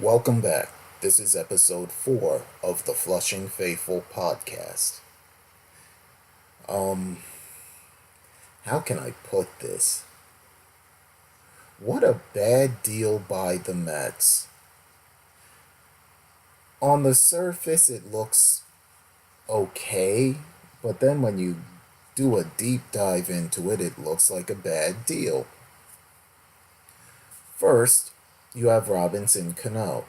Welcome back. This is episode 4 of the Flushing Faithful podcast. Um, how can I put this? What a bad deal by the Mets. On the surface, it looks okay, but then when you do a deep dive into it, it looks like a bad deal. First, you have Robinson Cano.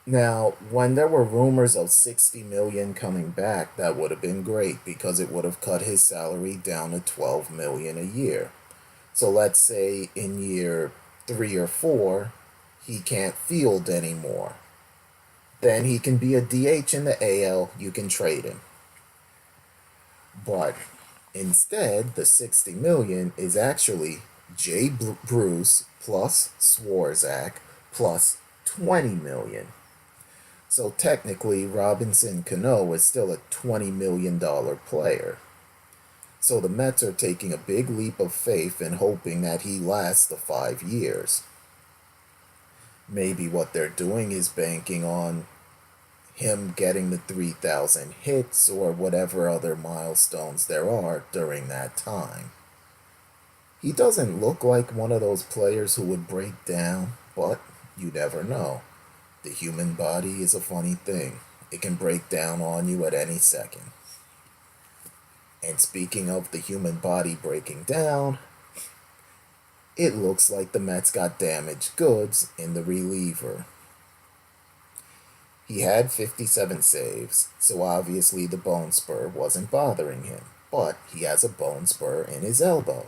Now, when there were rumors of 60 million coming back, that would have been great because it would have cut his salary down to 12 million a year. So let's say in year 3 or 4, he can't field anymore. Then he can be a DH in the AL, you can trade him. But instead, the 60 million is actually Jay Bruce plus Swarzak plus 20 million. So technically, Robinson Cano is still a $20 million player. So the Mets are taking a big leap of faith and hoping that he lasts the 5 years. Maybe what they're doing is banking on him getting the 3,000 hits or whatever other milestones there are during that time. He doesn't look like one of those players who would break down, but you never know. The human body is a funny thing. It can break down on you at any second. And speaking of the human body breaking down, it looks like the Mets got damaged goods in the reliever. He had 57 saves, so obviously the bone spur wasn't bothering him, but he has a bone spur in his elbow.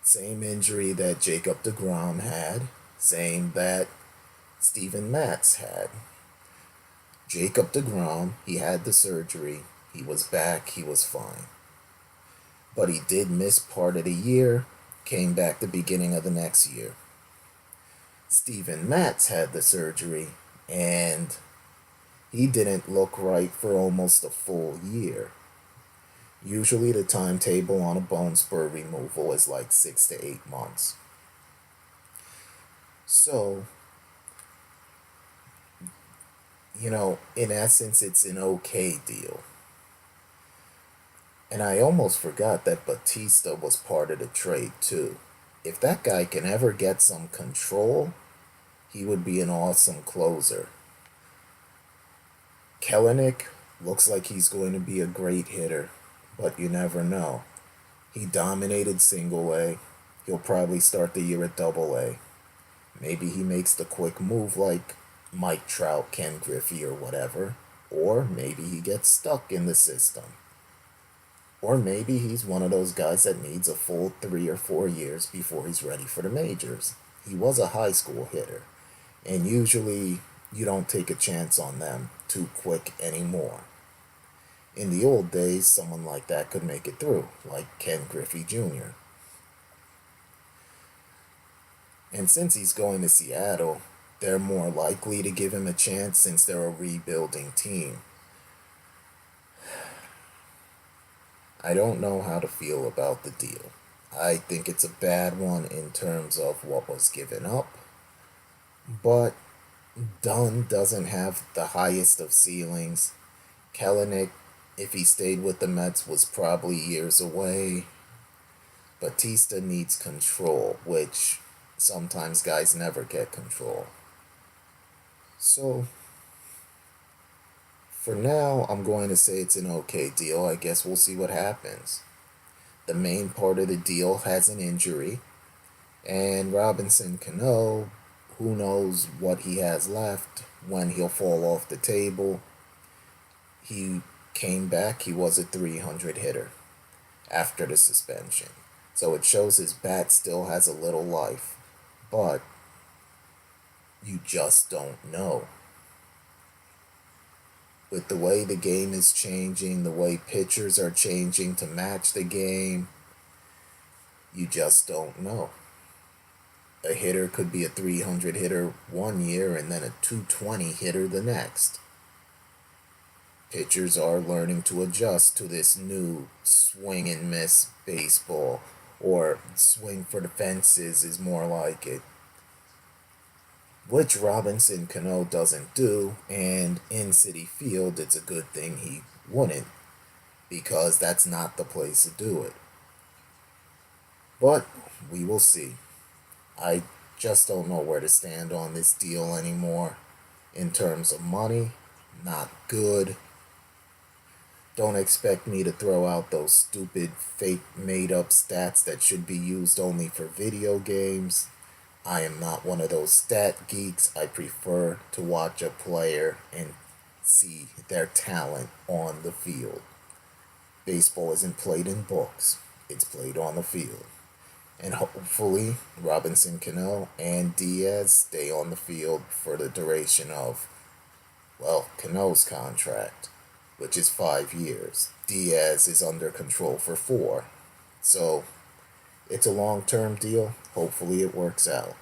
Same injury that Jacob deGrom had, same that Steven Matz had. Jacob deGrom, he had the surgery, he was back, he was fine. But he did miss part of the year, came back the beginning of the next year. Steven Matz had the surgery, and he didn't look right for almost a full year. Usually the timetable on a bone spur removal is like 6 to 8 months. So, in essence, it's an okay deal. And I almost forgot that Batista was part of the trade too. If that guy can ever get some control, he would be an awesome closer. Kelenic looks like he's going to be a great hitter, but you never know. He dominated single A. He'll probably start the year at double A. Maybe he makes the quick move like Mike Trout, Ken Griffey, or whatever. Or maybe he gets stuck in the system. Or maybe he's one of those guys that needs a full 3 or 4 years before he's ready for the majors. He was a high school hitter, and usually you don't take a chance on them too quick anymore. In the old days, someone like that could make it through, like Ken Griffey Jr. And since he's going to Seattle, they're more likely to give him a chance since they're a rebuilding team. I don't know how to feel about the deal. I think it's a bad one in terms of what was given up, but Dunn doesn't have the highest of ceilings. Kelenic, if he stayed with the Mets, was probably years away. Batista needs control, which sometimes guys never get control. So, for now, I'm going to say it's an okay deal. I guess we'll see what happens. The main part of the deal has an injury, and Robinson Cano, who knows what he has left, when he'll fall off the table. He came back, he was a 300 hitter after the suspension. So it shows his bat still has a little life, but you just don't know. With the way the game is changing, the way pitchers are changing to match the game, you just don't know. A hitter could be a 300 hitter one year and then a 220 hitter the next. Pitchers are learning to adjust to this new swing and miss baseball, or swing for the fences is more like it. which Robinson Cano doesn't do, and in City Field, it's a good thing he wouldn't, because that's not the place to do it. But we will see. I just don't know where to stand on this deal anymore. In terms of money, not good. Don't expect me to throw out those stupid, fake, made up stats that should be used only for video games. I am not one of those stat geeks. I prefer to watch a player and see their talent on the field. Baseball isn't played in books, it's played on the field. And hopefully, Robinson Cano and Diaz stay on the field for the duration of, well, Cano's contract, which is 5 years. Diaz is under control for 4. So, it's a long term deal. Hopefully, it works out.